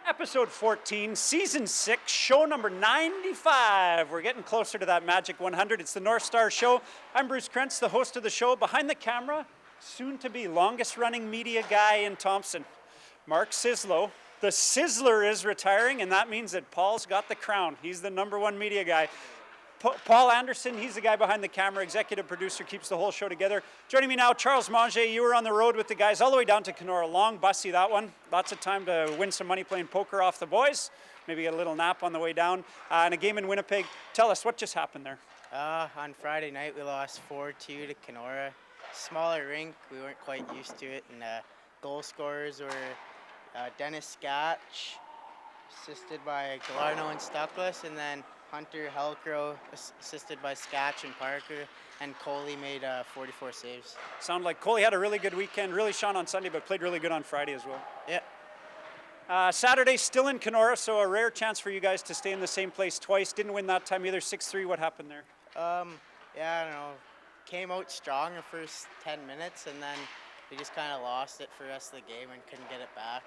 Episode 14, Season 6, show number 95. We're getting closer to that magic 100. It's the Northstars Show. I'm Bruce Krentz, the host of the show. Behind the camera, soon-to-be longest-running media guy in Thompson, Mark Sislo. The Sizzler is retiring, and that means that Paul's got the crown. He's the number one media guy. Paul Anderson, he's the guy behind the camera, executive producer, keeps the whole show together. Joining me now, Charles Manger. You were on the road with the guys all the way down to Kenora. Long bussy, that one. Lots of time to win some money playing poker off the boys. Maybe get a little nap on the way down. And a game in Winnipeg. Tell us, what just happened there? On Friday night, we lost 4-2 to Kenora. Smaller rink, we weren't quite used to it. And goal scorers were Dennis Scatch, assisted by Galarno and Stuckless, and then Hunter Helcrow, assisted by Scatch and Parker, and Kohli made 44 saves. Sound like Kohli had a really good weekend, really shone on Sunday, but played really good on Friday as well. Yeah. Saturday, still in Kenora, so a rare chance for you guys to stay in the same place twice. Didn't win that time either, 6-3. What happened there? Yeah, I don't know. Came out strong the first 10 minutes, and then we just kind of lost it for the rest of the game and couldn't get it back.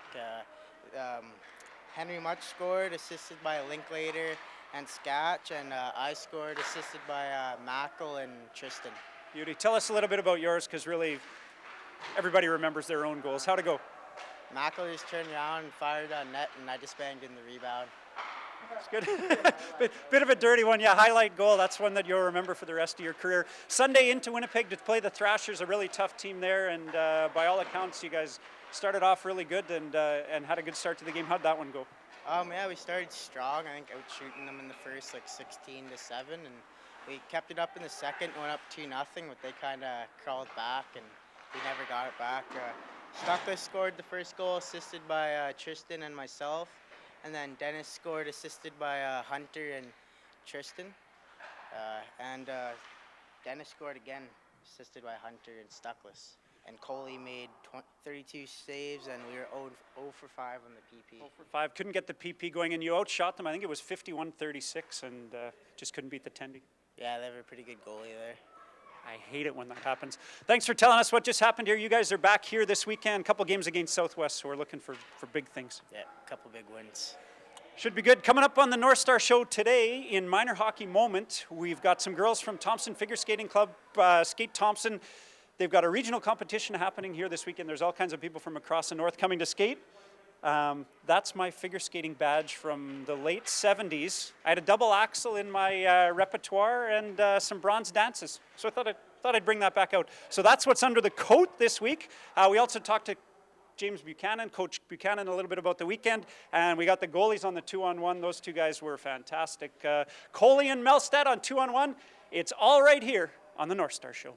Henry Much scored, assisted by Linklater and Scatch, and I scored, assisted by Mackle and Tristan. Beauty. Tell us a little bit about yours, because really everybody remembers their own goals. How'd it go? Mackle just turned around and fired on net, and I just banged in the rebound. That's good. Bit of a dirty one. Yeah, highlight goal. That's one that you'll remember for the rest of your career. Sunday into Winnipeg to play the Thrashers, a really tough team there, and by all accounts, you guys started off really good and had a good start to the game. How'd that one go? Yeah, we started strong. I think out-shooting them in the first, 16-7, and we kept it up in the second, went up 2-0, but they kind of crawled back, and we never got it back. Stuckless scored the first goal, assisted by Tristan and myself, and then Dennis scored, assisted by Hunter and Tristan, and Dennis scored again, assisted by Hunter and Stuckless. And Kohli made 32 saves, and we were 0 for 5 on the PP. 0 for 5. Couldn't get the PP going, and you outshot them. I think it was 51-36, and just couldn't beat the Tendy. Yeah, they have a pretty good goalie there. I hate it when that happens. Thanks for telling us what just happened here. You guys are back here this weekend. A couple games against Southwest, so we're looking for big things. Yeah, a couple big wins. Should be good. Coming up on the Northstar Show today in Minor Hockey Moment, we've got some girls from Thompson Figure Skating Club, Skate Thompson. They've got a regional competition happening here this weekend. There's all kinds of people from across the north coming to skate. That's my figure skating badge from the late 70s. I had a double axel in my repertoire and some bronze dances. So I thought I'd bring that back out. So that's what's under the coat this week. We also talked to James Buchanan, Coach Buchanan, a little bit about the weekend. And we got the goalies on the 2-on-1. Those two guys were fantastic. Kohli and Melsted on 2-on-1. It's all right here on the Northstar Show.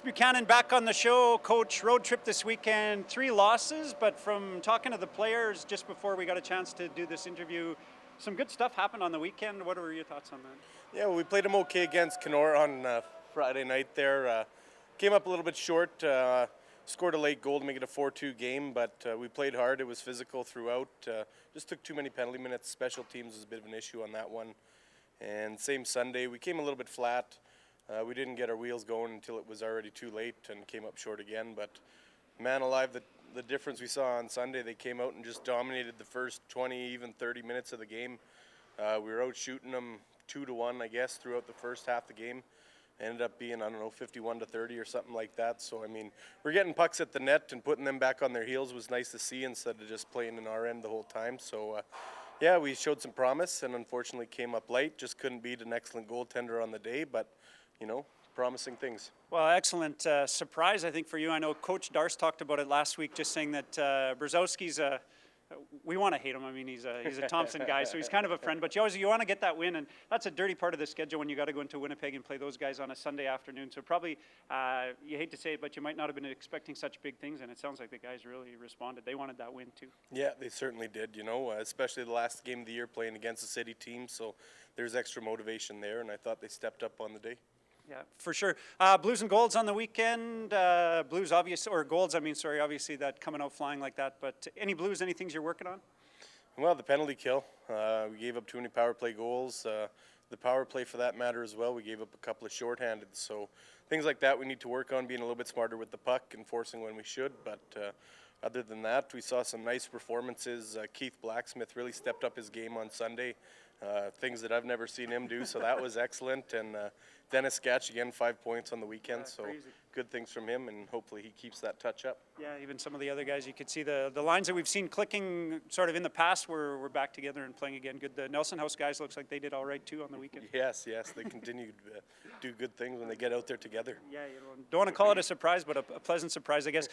Buchanan back on the show. Coach, road trip this weekend, 3 losses, but from talking to the players just before we got a chance to do this interview, some good stuff happened on the weekend. What were your thoughts on that? Yeah, well, we played them okay against Kenora on Friday night there. Came up a little bit short, scored a late goal to make it a 4-2 game, but we played hard. It was physical throughout. Just took too many penalty minutes. Special teams was a bit of an issue on that one. And same Sunday, we came a little bit flat. We didn't get our wheels going until it was already too late and came up short again. But man alive, the difference we saw on Sunday, they came out and just dominated the first 20, even 30 minutes of the game. We were out shooting them 2-1, I guess, throughout the first half of the game. Ended up being, 51-30 or something like that. So, I mean, we're getting pucks at the net and putting them back on their heels was nice to see instead of just playing in our end the whole time. So, yeah, we showed some promise and unfortunately came up late. Just couldn't beat an excellent goaltender on the day, but promising things. Well, excellent surprise, I think, for you. I know Coach Darce talked about it last week, just saying that Brzezowski's We want to hate him. I mean, he's a Thompson guy, so he's kind of a friend. But you want to get that win, and that's a dirty part of the schedule when you got to go into Winnipeg and play those guys on a Sunday afternoon. So probably, you hate to say it, but you might not have been expecting such big things, and it sounds like the guys really responded. They wanted that win too. Yeah, they certainly did. You know, especially the last game of the year playing against a city team. So there's extra motivation there, and I thought they stepped up on the day. Yeah, for sure. Blues and Golds on the weekend. Blues, obviously, or Golds, obviously that coming out flying like that. But any Blues, any things you're working on? Well, the penalty kill. We gave up too many power play goals. The power play, for that matter, as well. We gave up a couple of shorthanded. So things like that we need to work on, being a little bit smarter with the puck and forcing when we should. But other than that, we saw some nice performances. Keith Blacksmith really stepped up his game on Sunday. Things that I've never seen him do, so that was excellent. And Dennis Sketch, again, 5 points on the weekend, so crazy. Good things from him, and hopefully he keeps that touch up. Yeah, even some of the other guys, you could see the lines that we've seen clicking sort of in the past we're back together and playing again. Good. The Nelson House guys looks like they did all right too on the weekend. Yes, they continue to do good things when they get out there together. Yeah, you don't want to call it a surprise, but a pleasant surprise, I guess.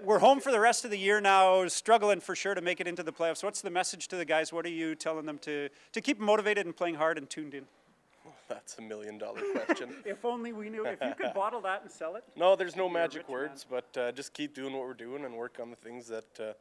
We're home for the rest of the year now, struggling for sure to make it into the playoffs. What's the message to the guys? What are you telling them to keep motivated and playing hard and tuned in? That's $1 million question. If only we knew. If you could bottle that and sell it. No, there's no magic words, but just keep doing what we're doing and work on the things that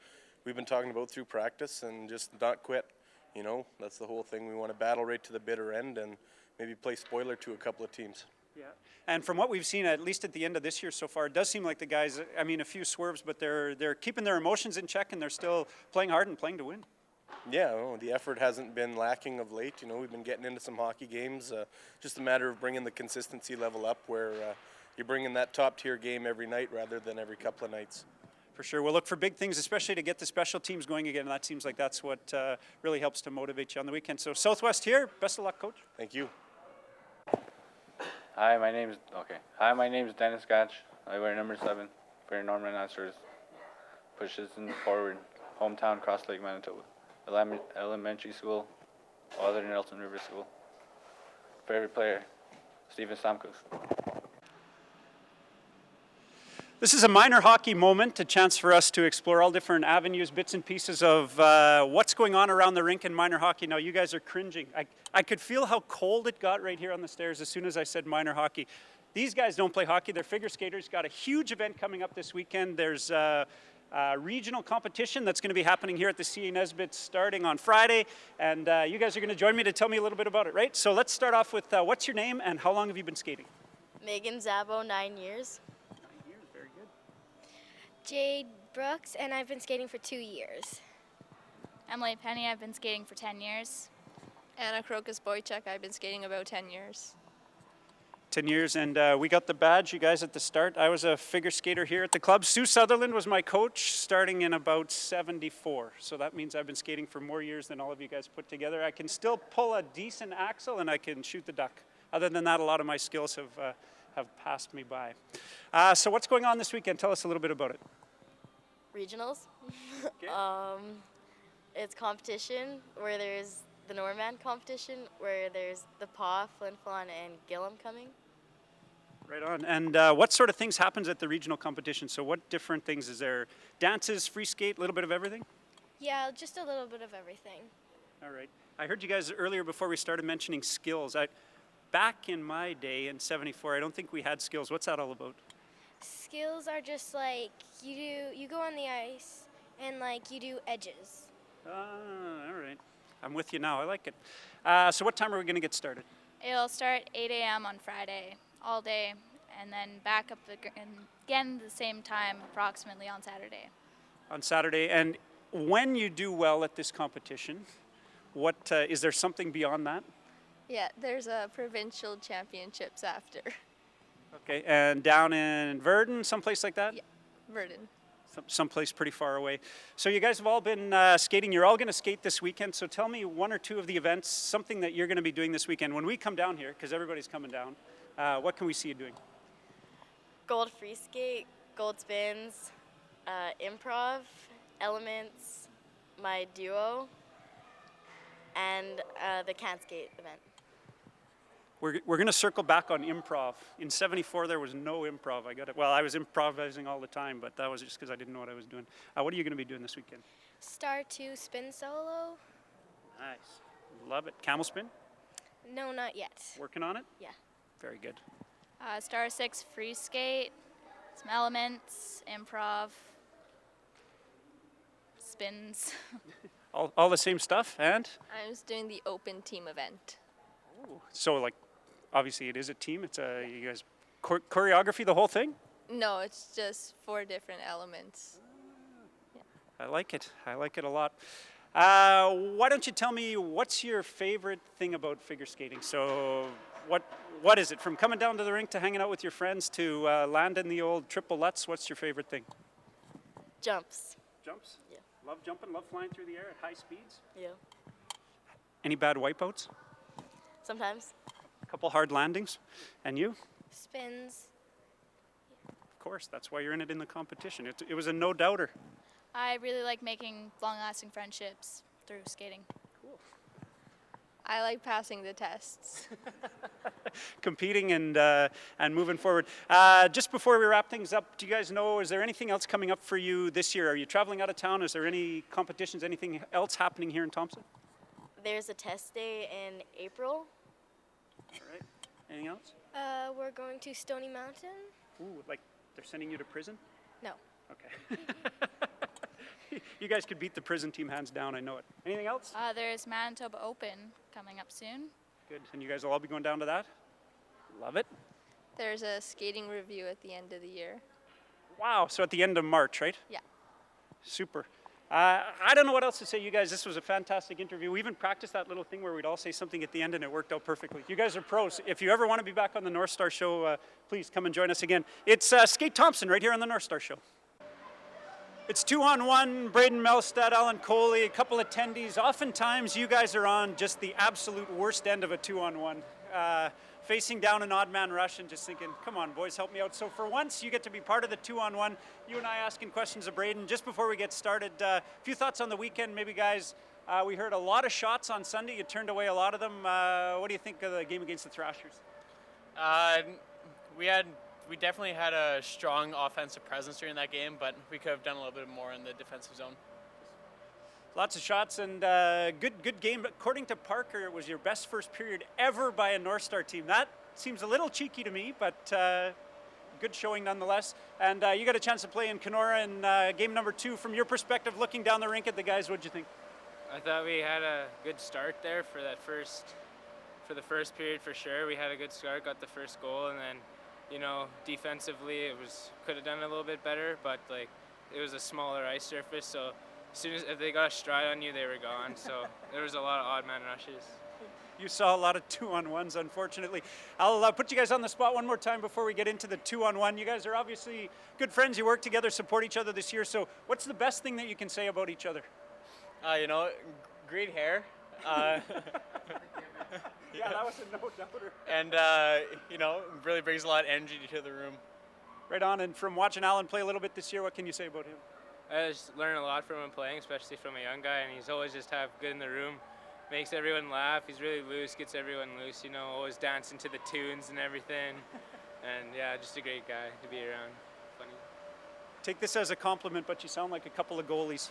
we've been talking about through practice and just not quit. You know, that's the whole thing. We want to battle right to the bitter end and maybe play spoiler to a couple of teams. Yeah, and from what we've seen, at least at the end of this year so far, it does seem like the guys, I mean, a few swerves, but they're keeping their emotions in check and they're still playing hard and playing to win. Yeah, well, the effort hasn't been lacking of late. You know, we've been getting into some hockey games. Just a matter of bringing the consistency level up where you're bringing that top-tier game every night rather than every couple of nights. For sure. We'll look for big things, especially to get the special teams going again. And that seems like that's what really helps to motivate you on the weekend. So Southwest here. Best of luck, Coach. Thank you. Hi, my name is Dennis Gotch. I wear number 7 for Northern Northstars. Pushes in the forward, hometown Cross Lake, Manitoba. Elementary school, other than Nelson River School. Favorite player, Steven Stamkos. This is a minor hockey moment, a chance for us to explore all different avenues, bits and pieces of what's going on around the rink in minor hockey. Now, you guys are cringing. I could feel how cold it got right here on the stairs as soon as I said minor hockey. These guys don't play hockey. They're figure skaters. Got a huge event coming up this weekend. There's regional competition that's going to be happening here at the CA Nesbitt starting on Friday. And you guys are going to join me to tell me a little bit about it, right? So let's start off with what's your name and how long have you been skating? Megan Zabo, 9 years. 9 years, very good. Jade Brooks, and I've been skating for 2 years. Emily Penny, I've been skating for 10 years. Anna Krokus-Boychuk, I've been skating about 10 years. 10 years, and we got the badge, you guys, at the start. I was a figure skater here at the club. Sue Sutherland was my coach starting in about 74. So that means I've been skating for more years than all of you guys put together. I can still pull a decent axle and I can shoot the duck. Other than that, a lot of my skills have passed me by. So what's going on this weekend? Tell us a little bit about it. Regionals. Okay. It's competition where there's the Norman competition where there's the PAW, Flin Flon, and Gillum coming. Right on. And what sort of things happens at the regional competition? So what different things? Is there dances, free skate, a little bit of everything? Yeah, just a little bit of everything. All right. I heard you guys earlier before we started mentioning skills. Back in my day in 74, I don't think we had skills. What's that all about? Skills are just like you go on the ice and like you do edges. All right. I'm with you now. I like it. So what time are we going to get started? It'll start 8 a.m. on Friday, all day, and then back up again the same time approximately on Saturday. On Saturday. And when you do well at this competition, what is there something beyond that? Yeah, there's a provincial championships after. Okay. And down in Verdun, someplace like that? Yeah, Verdun. Someplace pretty far away. So you guys have all been skating. You're all going to skate this weekend. So tell me one or two of the events, something that you're going to be doing this weekend. When we come down here, because everybody's coming down, what can we see you doing? Gold free skate, gold spins, improv, elements, my duo, and the can skate event. We're going to circle back on improv. In 74, there was no improv. I was improvising all the time, but that was just because I didn't know what I was doing. What are you going to be doing this weekend? Star 2 spin solo. Nice. Love it. Camel spin? No, not yet. Working on it? Yeah. Very good. Star 6 free skate, some elements, improv, spins. All the same stuff, and? I was doing the open team event. So, like, obviously it is a team. It's you guys choreography the whole thing? No, it's just 4 different elements. I like it. I like it a lot. Why don't you tell me what's your favorite thing about figure skating? So, what is it? From coming down to the rink to hanging out with your friends to landing the old triple lutz, what's your favorite thing? Jumps. Jumps? Yeah. Love jumping, love flying through the air at high speeds? Yeah. Any bad wipeouts? Sometimes. A couple hard landings? And you? Spins. Of course, that's why you're in it in the competition. It was a no-doubter. I really like making long-lasting friendships through skating. I like passing the tests. Competing and moving forward. Just before we wrap things up, do you guys know, is there anything else coming up for you this year? Are you traveling out of town? Is there any competitions, anything else happening here in Thompson? There's a test day in April. All right. Anything else? We're going to Stony Mountain. Ooh, like they're sending you to prison? No. Okay. You guys could beat the prison team hands down, I know it. Anything else? There's Manitoba Open coming up soon. Good. And you guys will all be going down to that? Love it. There's a skating review at the end of the year. Wow. So at the end of March, right? Yeah. Super. I don't know what else to say, you guys. This was a fantastic interview. We even practiced that little thing where we'd all say something at the end and it worked out perfectly. You guys are pros. If you ever want to be back on the Northstars Show, please come and join us again. It's Skate Thompson right here on the Northstars Show. It's 2-on-1, Braedin, Melsted, Allan, Kohli, a couple attendees. Oftentimes you guys are on just the absolute worst end of a 2-on-1. Facing down an odd man rush and just thinking, come on boys, help me out. So for once you get to be part of the 2-on-1. You and I asking questions of Braedin. Just before we get started, a few thoughts on the weekend, maybe guys. We heard a lot of shots on Sunday. You turned away a lot of them. What do you think of the game against the Thrashers? We definitely had a strong offensive presence during that game, but we could have done a little bit more in the defensive zone. Lots of shots and good game. According to Parker, it was your best first period ever by a North Star team. That seems a little cheeky to me, but good showing nonetheless. And you got a chance to play in Kenora in game number 2. From your perspective, looking down the rink at the guys, what'd you think? I thought we had a good start there for the first period for sure. We had a good start, got the first goal, and then, you know, defensively could have done a little bit better, but like it was a smaller ice surface, so as soon as if they got a stride on you, they were gone. So there was a lot of odd man rushes. You saw a lot of 2-on-1s, unfortunately. I'll put you guys on the spot one more time before we get into the 2-on-1. You guys are obviously good friends. You work together, support each other this year. So what's the best thing that you can say about each other? You know, great hair. Yeah, that was a no-doubter. And, you know, really brings a lot of energy to the room. Right on. And from watching Allan play a little bit this year, what can you say about him? I just learned a lot from him playing, especially from a young guy, and he's always just good in the room. Makes everyone laugh. He's really loose, gets everyone loose, you know, always dancing to the tunes and everything. And yeah, just a great guy to be around. Funny. Take this as a compliment, but you sound like a couple of goalies.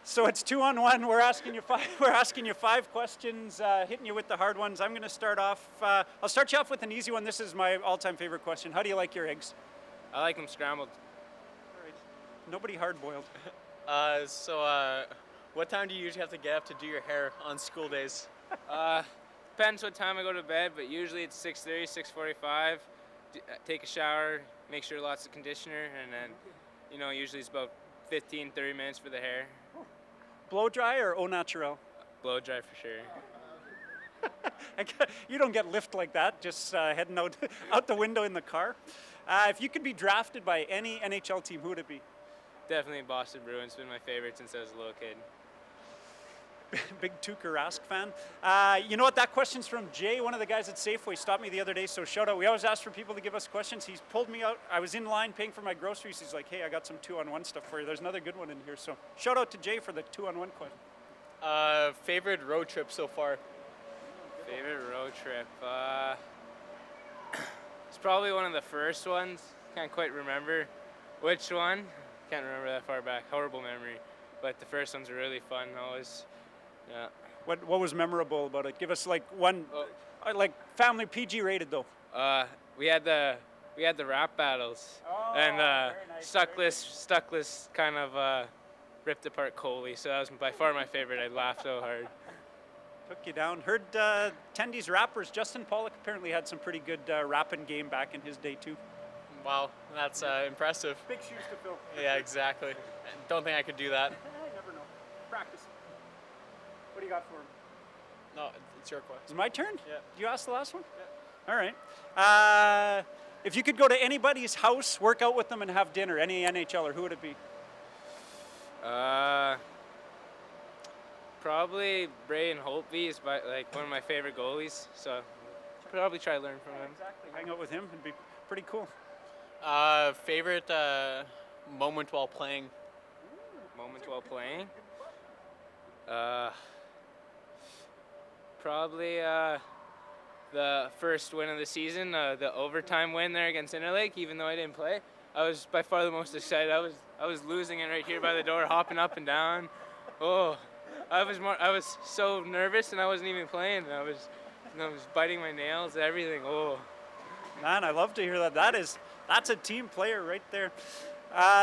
So it's 2-on-1. We're asking you 5 questions, hitting you with the hard ones. I'm going to start off. I'll start you off with an easy one. This is my all-time favorite question. How do you like your eggs? I like him scrambled. All right. Nobody hard-boiled. What time do you usually have to get up to do your hair on school days? Depends what time I go to bed, but usually it's 6:30, 6:45. Take a shower, make sure lots of conditioner, and then, you know, usually it's about 15, 30 minutes for the hair. Blow dry or au naturel? Blow dry for sure. You don't get lift like that, just heading out the window in the car. If you could be drafted by any NHL team, who would it be? Definitely Boston Bruins. Been my favorite since I was a little kid. Big Tuukka Rask fan. You know what? That question's from Jay, one of the guys at Safeway. Stopped me the other day, so shout out. We always ask for people to give us questions. He's pulled me out. I was in line paying for my groceries. He's like, hey, I got some 2-on-1 stuff for you. There's another good one in here. So shout out to Jay for the 2-on-1 question. Favorite road trip so far? Favorite road trip? It's probably one of the first ones. Can't quite remember which one. Can't remember that far back. Horrible memory. but the first ones were really fun always. Yeah. What was memorable about it? Give us like one, like family PG rated though. We had the rap battles, and very nice, Stuckless kind of ripped apart Kohli, so that was by far my favorite. I laughed so hard. Took you down. Heard Tendy's rappers, Justin Pollock apparently had some pretty good rapping game back in his day too. Wow, that's impressive. Big shoes to fill. Yeah, exactly. Don't think I could do that. I never know. Practice. What do you got for him? No, it's your question. Is it my turn? Yeah. You ask the last one? Yeah. All right. If you could go to anybody's house, work out with them, and have dinner, any NHLer, who would it be? Probably Braedin is like one of my favorite goalies, so probably try to learn from him. Exactly. Hang out with him. It'd be pretty cool. Favorite moment while playing? Moment while playing? Probably the first win of the season, the overtime win there against Interlake. Even though I didn't play, I was by far the most excited. I was losing it right here by the door, hopping up and down. Oh, I was so nervous, and I wasn't even playing. I was biting my nails, everything. Oh, man, I love to hear that. That's a team player right there.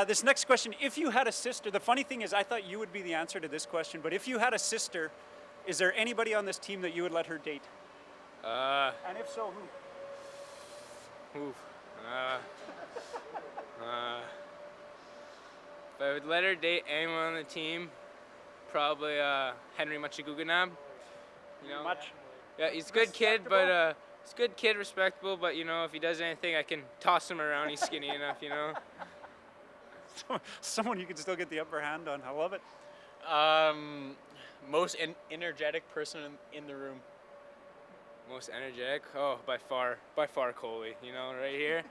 This next question: if you had a sister, the funny thing is, I thought you would be the answer to this question. But if you had a sister, is there anybody on this team that you would let her date? And if so, who? If I would let her date anyone on the team, probably Henry Machigogunam. You know, yeah, he's a good kid, but he's a good kid, respectable. But you know, if he does anything, I can toss him around. He's skinny enough, you know. Someone you can still get the upper hand on. I love it. Most energetic person in the room. Most energetic? Oh, by far Kohli. You know, right here.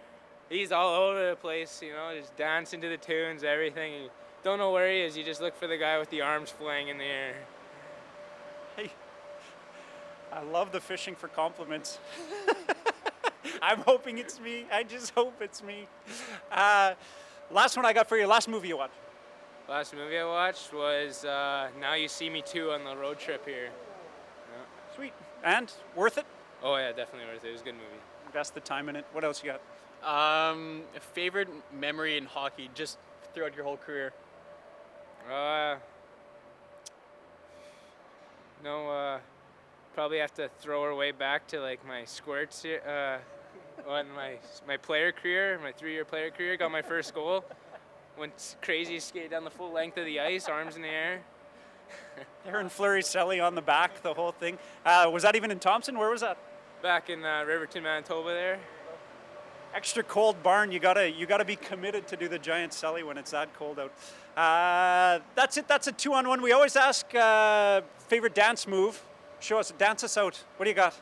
He's all over the place, you know, just dancing to the tunes, everything. You don't know where he is. You just look for the guy with the arms flying in the air. Hey, I love the fishing for compliments. I'm hoping it's me. I just hope it's me. Last one I got for you. Last movie you watched? Last movie I watched was Now You See Me Too on the road trip here. Yeah. Sweet. And worth it? Oh yeah, definitely worth it. It was a good movie. Invest the time in it. What else you got? Favorite memory in hockey just throughout your whole career? Probably have to throw her way back to like my squirts on my player career, my 3-year player career. Got my first goal. Went crazy, skated down the full length of the ice, arms in the air. Aaron Fleury-Selly on the back, the whole thing. Was that even in Thompson? Where was that? Back in Riverton, Manitoba there. Extra cold barn. You gotta be committed to do the giant Selly when it's that cold out. That's it. That's a 2-on-1. We always ask favorite dance move. Dance us out. What do you got?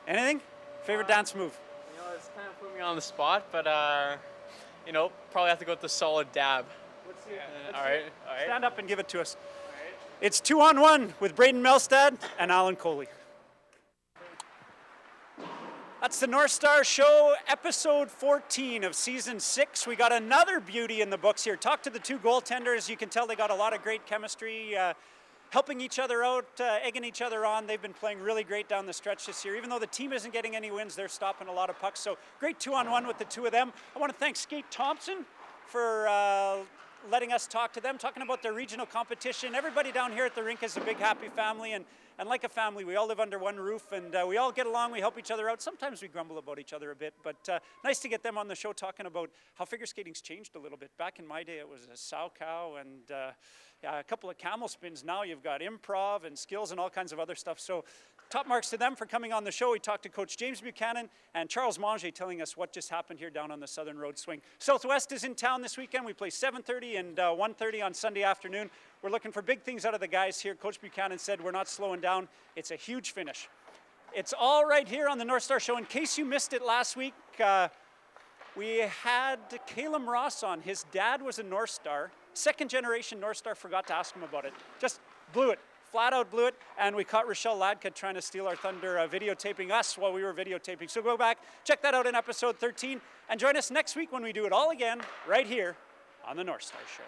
Anything? Favorite dance move? You know, it's kind of put me on the spot, but you know, probably have to go with the solid dab. Let's see it. All right. Stand up and give it to us. All right. It's 2-on-1 with Braedin Melsted and Allan Kohli. That's the Northstars Show, episode 14 of season 6. We got another beauty in the books here. Talk to the two goaltenders. You can tell they got a lot of great chemistry, helping each other out, egging each other on. They've been playing really great down the stretch this year. Even though the team isn't getting any wins, they're stopping a lot of pucks. So great 2-on-1 with the two of them. I want to thank Skate Thompson for letting us talk to them, talking about their regional competition. Everybody down here at the rink is a big happy family, and like a family, we all live under one roof, and we all get along, we help each other out. Sometimes we grumble about each other a bit, but nice to get them on the show talking about how figure skating's changed a little bit. Back in my day, it was a sow cow and a couple of camel spins. Now you've got improv and skills and all kinds of other stuff. So top marks to them for coming on the show. We talked to Coach James Buchanan and Charles Manger telling us what just happened here down on the Southern Road Swing. Southwest is in town this weekend. We play 7:30 and 1:30 on Sunday afternoon. We're looking for big things out of the guys here. Coach Buchanan said we're not slowing down. It's a huge finish. It's all right here on the Northstar Show. In case you missed it last week, we had Calum Ross on. His dad was a North Star. Second generation North Star. Forgot to ask him about it. Just blew it. Flat out blew it. And we caught Rochelle Ladka trying to steal our thunder, videotaping us while we were videotaping. So go back, check that out in episode 13, and join us next week when we do it all again right here on the Northstar Show.